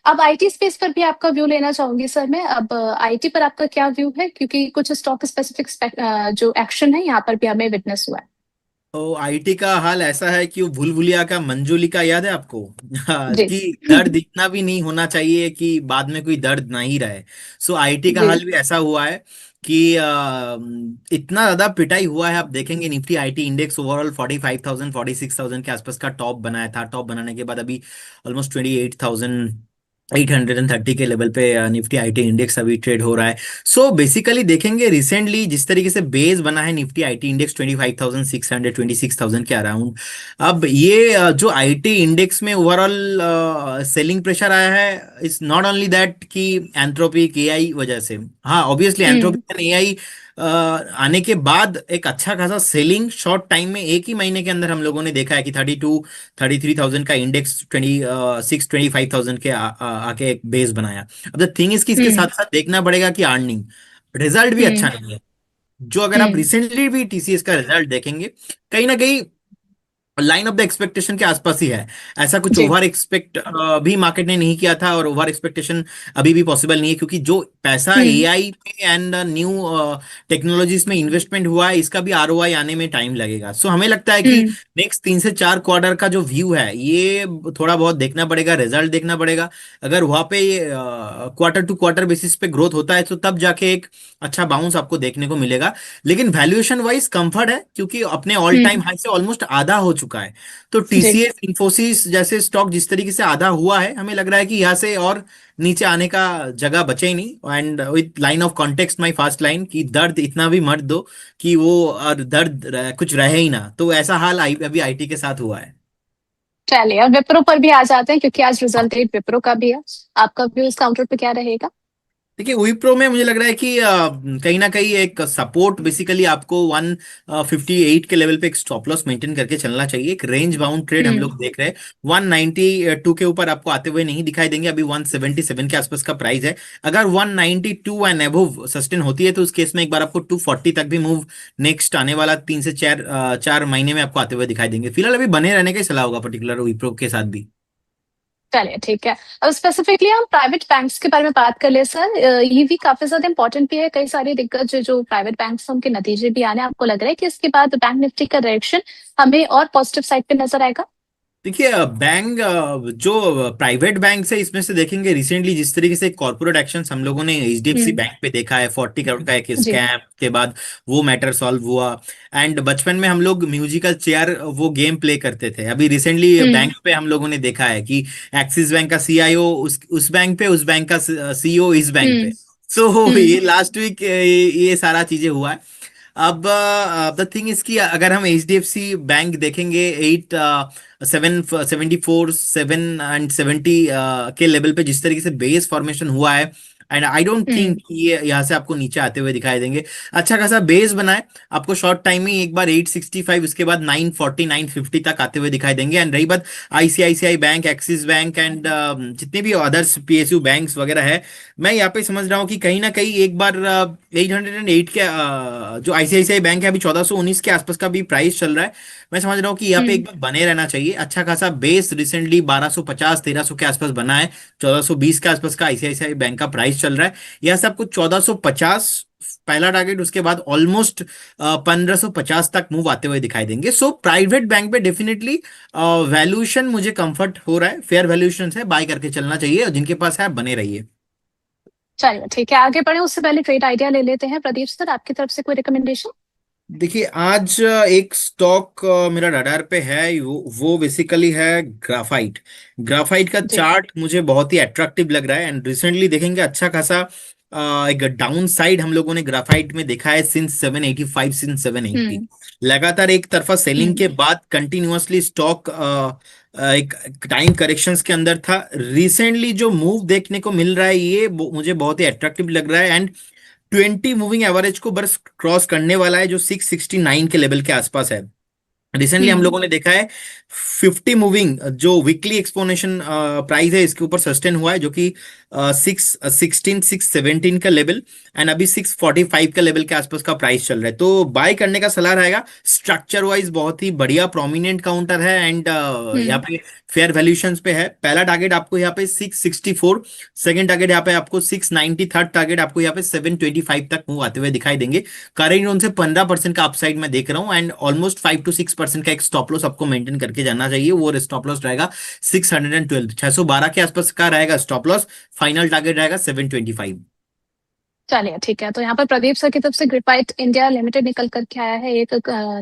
अब IT space पर भी आपका व्यू लेना चाहूंगी सर मैं। अब आईटी पर आपका क्या व्यू है, क्योंकि कुछ स्टॉक स्पेसिफिक जो एक्शन है यहाँ पर भी हमें विटनेस हुआ है। तो आईटी का हाल ऐसा है कि वो भूल भुलिया का मंजूलिका याद है आपको? हाँ, जी। कि दर्द इतना भी नहीं होना चाहिए कि बाद में कोई दर्द ना ही रहे। सो आईटी का जी। हाल भी ऐसा हुआ है कि इतना ज्यादा पिटाई हुआ है। आप देखेंगे निफ्टी आईटी इंडेक्स ओवरऑल 45,000 46,000 के आसपास का टॉप बनाया था। टॉप बनाने के बाद अभी ऑलमोस्ट 28,830 के लेवल पे निफ्टी आईटी इंडेक्स अभी ट्रेड हो रहा है। सो बेसिकली देखेंगे रिसेंटली जिस तरीके से बेस बना है निफ्टी आईटी इंडेक्स 25,600 26,000 के अराउंड। अब ये जो आईटी इंडेक्स में ओवरऑल सेलिंग प्रेशर आया है, इज नॉट ओनली दैट कि एंथ्रोपिक एआई वजह से। हाँ, ऑब्वियसली हम्म। एंथ्रोपिक एआई आने के बाद एक अच्छा खासा सेलिंग शॉर्ट टाइम में, एक ही महीने के अंदर हम लोगों ने देखा है कि 33,000 का इंडेक्स 25,000 के आके एक बेस बनाया। अब द थिंग इज कि इसके हम्म। साथ साथ देखना पड़ेगा कि अर्निंग रिजल्ट भी अच्छा हम्म। नहीं है। जो अगर आप हम्म। रिसेंटली भी टीसीएस का रिजल्ट देखेंगे, कहीं ना कहीं लाइन ऑफ द एक्सपेक्टेशन के आसपास ही है। ऐसा कुछ जी। ओवर एक्सपेक्ट भी मार्केट ने नहीं किया था, और ओवर एक्सपेक्टेशन अभी भी पॉसिबल नहीं है, क्योंकि जो पैसा हम्म। एआई में एंड न्यू टेक्नोलॉजीज में इन्वेस्टमेंट हुआ है, इसका भी आरओआई आने में टाइम लगेगा। सो हमें लगता है कि हम्म। नेक्स्ट 3 से 4 क्वार्टर का जो व्यू है, ये थोड़ा बहुत देखना पड़ेगा, रिजल्ट देखना पड़ेगा। अगर वहां पे क्वार्टर टू क्वार्टर बेसिस पे ग्रोथ होता है, तो तब जाके एक अच्छा बाउंस आपको देखने को मिलेगा। लेकिन वैल्यूएशन वाइज कंफर्ट है, क्योंकि अपने ऑल टाइम हम्म। हाई से ऑलमोस्ट आधा हो चुका है। तो जी। टीसीएस इंफोसिस जैसे स्टॉक जिस तरीके से आधा हुआ है, हमें लग रहा है कि यहाँ से और नीचे आने का जगह बचे ही नहीं। And with line of context my fast line, कि दर्द इतना भी मत दो कि वो और कुछ रहे ही ना। तो ऐसा हाल अभी आईटी के साथ हुआ है। चलिए, अब विप्रो पर भी आ जाते हैं, क्योंकि आज रिजल्ट डेट विप्रो का भी है। आपका व्यू इस काउंटर पे क्या रहेगा? देखिए, विप्रो में मुझे लग रहा है कि कहीं ना कहीं एक सपोर्ट बेसिकली आपको 158 के लेवल पे एक स्टॉप लॉस मेंटेन करके चलना चाहिए। एक रेंज बाउंड ट्रेड हम हम्म। लोग देख रहे हैं। 192 के ऊपर आपको आते हुए नहीं दिखाई देंगे। अभी 177 के आसपास का प्राइस है। अगर 192 एंड अबव सस्टेन होती है, तो उस केस में एक बार आपको 240 तक भी मूव नेक्स्ट आने वाला 3 से 4 महीने में आपको आते हुए दिखाई देंगे। फिलहाल अभी बने रहने का ही सलाह होगा, पर्टिकुलर विप्रो के साथ भी। चलिए ठीक है। अब स्पेसिफिकली हम प्राइवेट बैंक्स के बारे में बात कर ले सर। ये भी काफी ज्यादा इंपॉर्टेंट भी है। कई सारे दिग्गज जो प्राइवेट बैंक्स हैं उनके नतीजे भी आने, आपको लग रहा है कि इसके बाद बैंक निफ्टी का डायरेक्शन हमें और पॉजिटिव साइड पे नजर आएगा? देखिए, बैंक जो प्राइवेट बैंक है, इसमें से देखेंगे रिसेंटली जिस तरीके से कॉर्पोरेट एक्शंस हम लोगों ने एचडीएफसी हम्म। बैंक पे देखा है, 40 करोड़ का एक जी। स्कैम के बाद वो मैटर सॉल्व हुआ। एंड बचपन में हम लोग म्यूजिकल चेयर वो गेम प्ले करते थे। अभी रिसेंटली हम्म। बैंक पे हम लोगों ने देखा है कि एक्सिस बैंक का सीआईओ उस बैंक पे, उस बैंक का सीईओ इस बैंक पे। हम्म। सो हम्म। ये लास्ट वीक ये सारा चीजें हुआ है। अब द थिंग इज कि अगर हम H D F C bank देखेंगे, 774 7 एंड 70 के लेवल पे जिस तरीके से बेस फॉर्मेशन हुआ है, and I don't hmm. Think ये यहाँ से आपको नीचे आते हुए दिखाई देंगे। अच्छा खासा बेस बनाए, आपको शॉर्ट टाइम में एक बार 865, उसके बाद 940 950 तक आते हुए दिखाई देंगे। एंड रही बात ICICI bank, axis bank and जितने भी अदर्स पीएसयू बैंक्स वगैरह है, मैं यहाँ पे समझ रहा हूँ कि कहीं ना कहीं एक बार 808 के जो आईसीआईसीआई बैंक है, अभी 1419 के आसपास का भी प्राइस चल रहा है। मैं समझ रहा हूँ कि यहाँ पे हम्म। एक बार बने रहना चाहिए। अच्छा खासा बेस रिसेंटली 1250 1300 के आसपास बना है। 1420 के आसपास का आईसीआईसीआई बैंक का प्राइस चल रहा है। यहाँ से आपको 1450 पहला टारगेट, उसके बाद ऑलमोस्ट 1550 तक मूव आते हुए दिखाई देंगे। सो प्राइवेट बैंक पे डेफिनेटली वैल्यूएशन मुझे कंफर्ट हो रहा है, फेयर वैल्यूएशन है, बाय करके चलना चाहिए, और जिनके पास है बने रहिए। चलिए ठीक है, आगे बढ़े उससे पहले ट्रेड आइडिया ले लेते हैं। प्रदीप सर, आपकी तरफ से कोई रिकमेंडेशन? देखिए, आज एक स्टॉक मेरा रडार पे है, वो बेसिकली है ग्राफाइट। ग्राफाइट का जी। चार्ट मुझे बहुत ही अट्रैक्टिव लग रहा है। एंड रिसेंटली देखेंगे अच्छा खासा एक डाउन साइड हम लोगों ने ग्राफाइट में देखा है, सिंस 785, सिंस 780। हम्म। लगातार एक तरफा सेलिंग हम्म। के बाद कंटिन्यूअसली स्टॉक एक टाइम करेक्शंस के अंदर था। रिसेंटली जो मूव देखने को मिल रहा है, ये मुझे बहुत ही अट्रैक्टिव लग रहा है। एंड 20 मूविंग एवरेज को बस क्रॉस करने वाला है, जो 669 के लेवल के आसपास है। रिसेंटली हम हम्म। लोगों ने देखा है 50 मूविंग जो वीकली एक्सपोनेंशियल प्राइस है इसके ऊपर सस्टेन हुआ है, जो कि 617 का लेवल एंड अभी 645 का लेवल के आसपास का प्राइस चल रहा है। तो बाय करने का सलाह रहेगा। स्ट्रक्चर वाइज बहुत ही बढ़िया प्रोमिनेंट काउंटर है एंड यहाँ हम्म। पे फेयर वैल्यूएशंस पे है। पहला टारगेट आपको यहाँ पे 664, सेकंड टारगेट यहाँ पे आपको 690, थर्ड टारगेट आपको यहाँ पे 725 तक मूव आते हुए दिखाई देंगे। करेंट जोन से 15% का अपसाइड मैं देख रहा हूँ एंड ऑलमोस्ट 5 to 6% का एक स्टॉप लॉस आपको मेंटेन करके जाना चाहिए। वो स्टॉप लॉस रहेगा 612, 612 के आसपास का रहेगा स्टॉप लॉस। फाइनल टारगेट रहेगा 725। चलिए ठीक है, तो यहाँ पर प्रदीप सर की तरफ से ग्रेफाइट इंडिया लिमिटेड निकल करके आया है एक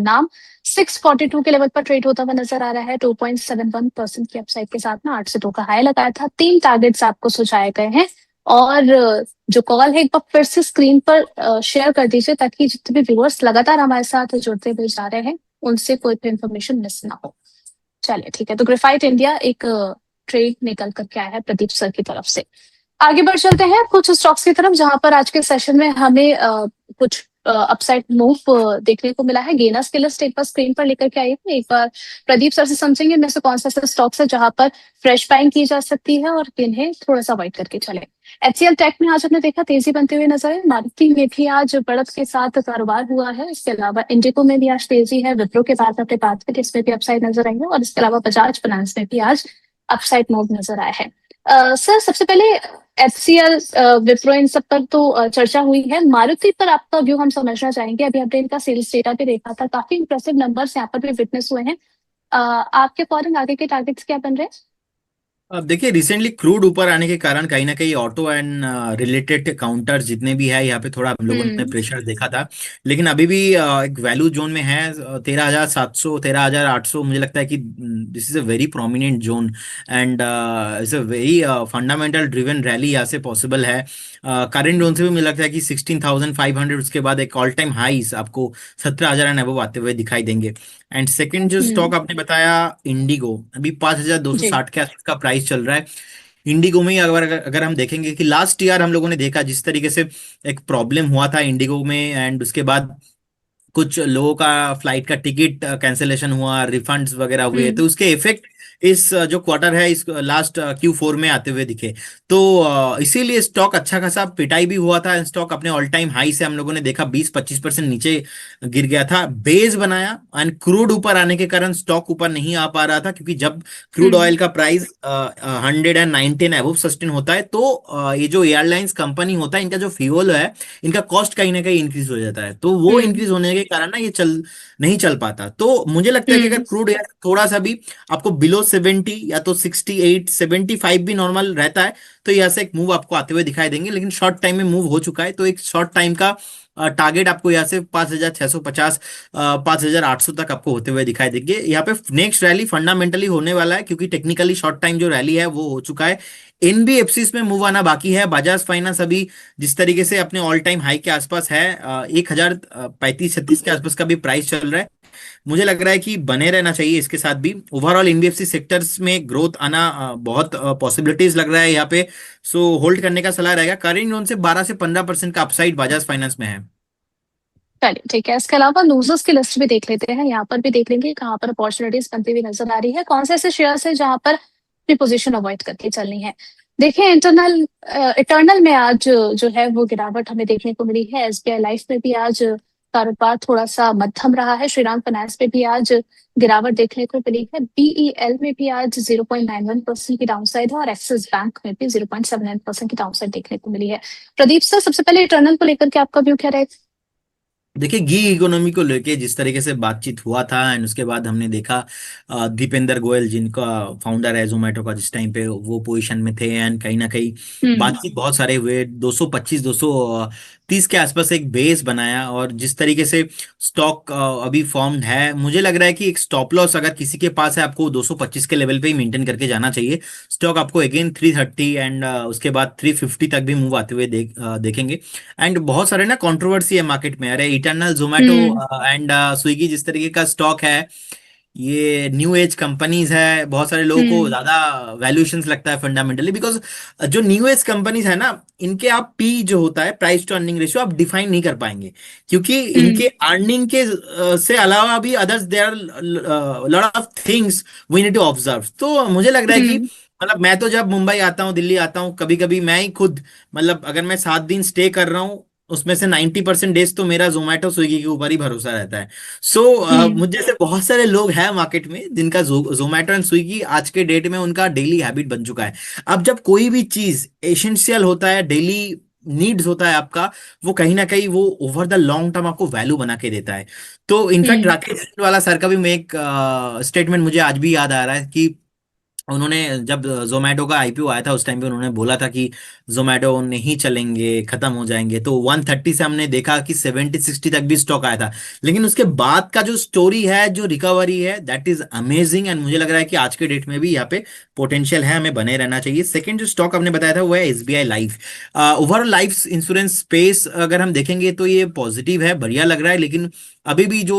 नाम 642 के लेवल पर ट्रेड होता हुआ नजर आ रहा है। 2.71% की अपसाइड के साथ में 802 का हाई लगाया था। 3 टारगेट्स आपको सुझाए गए हैं। और जो कॉल है एक बार फिर से स्क्रीन पर शेयर कर दीजिए, ताकि जितने भी व्यूअर्स लगातार हमारे साथ जुड़ते हुए जा रहे हैं उनसे कोई भी इंफॉर्मेशन मिस ना हो। चलिए ठीक है, तो ग्रेफाइट इंडिया एक ट्रेड निकल करके आया है प्रदीप सर की तरफ से। आगे बढ़ चलते हैं कुछ स्टॉक्स की तरफ, जहां पर आज के सेशन में हमें कुछ अपसाइड मूव देखने को मिला है। गेनर्स की लिस्ट एक बार स्क्रीन पर लेकर के आई है। एक बार प्रदीप सर से समझेंगे इनमें से कौन सा ऐसा स्टॉक्स है जहां पर फ्रेश बाइंग की जा सकती है और किन्हें थोड़ा सा अवॉइड करके चले। एचसीएल टेक में आज हमने देखा तेजी बनते हुए नजर है। मारुति में भी आज बढ़त के साथ कारोबार हुआ है। इसके अलावा इंडिको में भी आज तेजी है। विप्रो के बाद अपने बात करें, इसमें भी अपसाइड नजर आई है। और इसके अलावा बजाज फाइनेंस में भी आज अपसाइड मूव नजर आया है। सर सबसे पहले एचसीएल, विप्रो, इन सब पर तो चर्चा हुई है। मारुति पर आपका व्यू हम समझना चाहेंगे। अभी हमने इनका सेल्स डेटा भी देखा था, काफी इंप्रेसिव नंबर्स यहाँ पर भी विटनेस हुए हैं। आपके अकॉर्डिंग आगे के टारगेट्स क्या बन रहे हैं? अब देखिए, रिसेंटली क्रूड ऊपर आने के कारण कहीं ना कहीं ऑटो एंड रिलेटेड काउंटर्स जितने भी है यहाँ पे थोड़ा हम लोगों ने हम्म। प्रेशर देखा था। लेकिन अभी भी एक वैल्यू जोन में है। 13,700, 13,800, मुझे लगता है कि this is a very prominent zone and it's a very fundamental driven rally यहाँ से पॉसिबल है। करंट जोन से भी मुझे लगता है कि 16,500, उसके बाद एक ऑल टाइम हाईस आपको 17,000 एंड अबव आते हुए दिखाई देंगे। एंड सेकंड जो हम्म। स्टॉक आपने बताया, इंडिगो, अभी पांच हजार दो सौ जी। साठ के आसपास का प्राइस चल रहा है। इंडिगो में ही अगर हम देखेंगे कि लास्ट ईयर हम लोगों ने देखा जिस तरीके से एक प्रॉब्लम हुआ था इंडिगो में एंड उसके बाद कुछ लोगों का फ्लाइट का टिकट कैंसिलेशन हुआ, रिफंड्स वगैरह हुए, हम्म। तो उसके इफेक्ट इस जो क्वार्टर है, इस लास्ट Q4 में आते हुए दिखे। तो इसीलिए स्टॉक अच्छा खासा पिटाई भी हुआ था। स्टॉक अपने ऑल टाइम हाई से हम लोगों ने देखा 20-25% नीचे गिर गया था। बेस बनाया एंड क्रूड ऊपर आने के कारण स्टॉक ऊपर नहीं आ पा रहा था, क्योंकि जब क्रूड हम्म। ऑयल का प्राइस 119 एबव सस्टेन होता है तो ये जो एयरलाइंस कंपनी होता है, इनका जो फ्यूल है, इनका कॉस्ट कहीं ना कहीं इंक्रीज हो जाता है। तो वो हम्म। इंक्रीज होने के कारण ना ये चल नहीं चल पाता। तो मुझे लगता है कि अगर हम्म। क्रूड यार थोड़ा सा भी आपको बिलो 70 या तो 68-75 भी नॉर्मल रहता है, तो यहाँ से एक मूव आपको आते हुए दिखाई देंगे। लेकिन शॉर्ट टाइम में मूव हो चुका है, तो एक शॉर्ट टाइम का टारगेट आपको यहाँ से 5,650, 5,800 तक आपको होते हुए दिखाई देंगे। यहाँ पे नेक्स्ट रैली फंडामेंटली होने वाला है, क्योंकि टेक्निकली शॉर्ट टाइम जो रैली है वो हो चुका है। एनबीएफसीज में मूव आना बाकी है। बजाज फाइनेंस अभी जिस तरीके से अपने ऑल टाइम हाई के आसपास है, 1,035-36 के आसपास का भी प्राइस चल रहा है। मुझे लग रहा है कि बने रहना चाहिए इसके साथ भी। ओवरऑल एनबीएफसी सेक्टर्स में ग्रोथ आना बहुत पॉसिबिलिटीज लग रहा है यहाँ पे। सो होल्ड करने का सलाह रहेगा। करेंट जोन से 12 से 15% का अपसाइड बजाज फाइनेंस में है। चलिए ठीक है, इसके अलावा लूजर्स की लिस्ट भी देख लेते हैं। यहाँ पर भी देख लेंगे कहाँ पर अपॉर्चुनिटीज बनती हुई नजर आ रही है, कौन से ऐसे शेयर्स है जहां पर अपनी पोजीशन अवॉइड करके चलनी है। देखिए इटर्नल में आज जो है वो गिरावट हमें देखने को मिली है। एसबीआई लाइफ में भी आज कारोबार थोड़ा सा मध्यम रहा है। श्रीराम फाइनेंस में भी आज गिरावट देखने को मिली है। बीईएल में भी आज 0.91% की डाउनसाइड है और एक्सिस बैंक में भी 0.79% की डाउनसाइड देखने को मिली है। प्रदीप सर सबसे पहले इटर्नल को लेकर के आपका व्यू क्या रहेगा? देखिए, गी इकोनॉमी को लेके जिस तरीके से बातचीत हुआ था एंड उसके बाद हमने देखा दीपेंद्र गोयल जिनका फाउंडर है जोमेटो का, जिस टाइम पे वो पोजीशन में थे एंड कहीं ना कहीं हम्म। बातचीत बहुत सारे हुए। 225, 230 के आसपास एक बेस बनाया और जिस तरीके से स्टॉक अभी फॉर्म्ड है, मुझे लग रहा है कि एक स्टॉप लॉस अगर किसी के पास है, आपको 225 के लेवल पे ही मेंटेन करके जाना चाहिए। स्टॉक आपको अगेन 330 एंड उसके बाद 350 तक भी मूव आते हुए देखेंगे। एंड बहुत सारे ना कंट्रोवर्सी है मार्केट में। अरे eternal, Zomato hmm. And Swiggy जिस तरीके का स्टॉक है, ये न्यू एज कंपनीज है, बहुत सारे लोगों को हम्म। ज्यादा वैल्यूएशंस लगता है फंडामेंटली, बिकॉज जो न्यू एज कंपनीज है ना, इनके आप पी जो होता है, प्राइस टू अर्निंग रेशियो, आप डिफाइन नहीं कर पाएंगे, क्योंकि हम्म। इनके अर्निंग के से अलावा भी others there are lot of things we need to observe. तो मुझे लग रहा है कि हम्म। मतलब मैं तो जब मुंबई आता हूँ, दिल्ली आता हूँ, कभी कभी मैं ही खुद, मतलब अगर मैं 7 दिन स्टे कर रहा हूँ, उसमें से 90% डेज तो मेरा जोमेटो स्विगी के ऊपर ही भरोसा रहता है। सो हम्म। मुझ जैसे बहुत सारे लोग हैं मार्केट में जिनका जोमेटो एंड स्विगी आज के डेट में उनका डेली हैबिट बन चुका है। अब जब कोई भी चीज एसेंशियल होता है, डेली नीड्स होता है आपका, वो कहीं ना कहीं वो ओवर द लॉन्ग टर्म आपको वैल्यू बना के देता है। तो इनफैक्ट हम्म। राकेश वाला सर का भी मैं एक स्टेटमेंट मुझे आज भी याद आ रहा है कि उन्होंने जब जोमेटो का आईपीओ आया था, उस टाइम पे उन्होंने बोला था कि जोमेटो नहीं चलेंगे, खत्म हो जाएंगे। तो 130 से हमने देखा कि 70-60 तक भी स्टॉक आया था। लेकिन उसके बाद का जो स्टोरी है, जो रिकवरी है, दैट इज अमेजिंग, एंड मुझे लग रहा है कि आज के डेट में भी यहाँ पे पोटेंशियल है, हमें बने रहना चाहिए। सेकंड जो स्टॉक आपने बताया था वो है SBI life. Overall life insurance space अगर हम देखेंगे तो ये पॉजिटिव है, बढ़िया लग रहा है, लेकिन अभी भी जो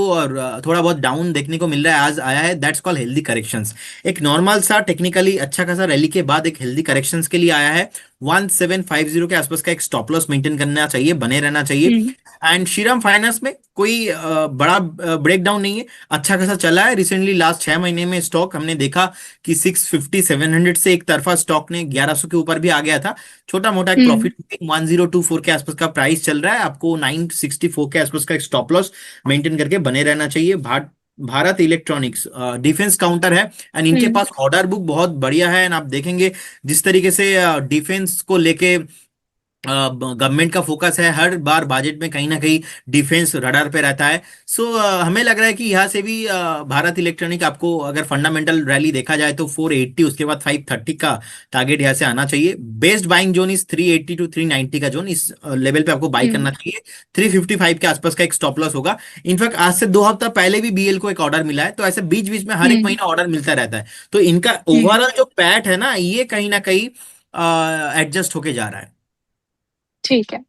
थोड़ा बहुत डाउन देखने को मिल रहा है, आज आया है, दैट्स कॉल हेल्दी करेक्शंस। एक नॉर्मल सा टेक्निकली अच्छा खासा रैली के बाद एक हेल्दी करेक्शंस के लिए आया है। 1750 के आसपास का एक स्टॉप लॉस मेंटेन करना चाहिए, बने रहना चाहिए। हम्म। एंड श्रीराम फाइनेंस में कोई बड़ा ब्रेकडाउन नहीं है, अच्छा खासा चला है। रिसेंटली लास्ट 6 महीने में स्टॉक हमने देखा कि 650-700 से एक तरफा स्टॉक ने 1100 के ऊपर भी आ गया था। छोटा मोटा एक हम्म। प्रॉफिट 1024 के आसपास का प्राइस चल रहा है, आपको 964 के आसपास का एक स्टॉप लॉस मेंटेन करके बने रहना चाहिए। भारत इलेक्ट्रॉनिक्स डिफेंस काउंटर है, एंड इनके हम्म। पास ऑर्डर बुक बहुत बढ़िया है। एंड आप देखेंगे जिस तरीके से डिफेंस को लेके गवर्नमेंट का फोकस है, हर बार बजट में कहीं ना कहीं डिफेंस रडार पे रहता है। सो हमें लग रहा है कि यहाँ से भी भारत इलेक्ट्रॉनिक, आपको अगर फंडामेंटल रैली देखा जाए तो 480, उसके बाद 530 का टारगेट यहाँ से आना चाहिए। बेस्ट बाइंग जोन इस 380 टू 390 का जोन, इस लेवल पे आपको बाई हम्म। करना चाहिए। 355 के आसपास का एक स्टॉप लॉस होगा। इनफैक्ट आज से 2 हफ्ता पहले भी बीएल को एक ऑर्डर मिला है, तो ऐसे बीच बीच में हर एक हम्म। महीना ऑर्डर मिलता रहता है। तो इनका हम्म। ओवरऑल जो पैट है ना, ये कहीं ना कहीं एडजस्ट होके जा रहा है। ठीक है।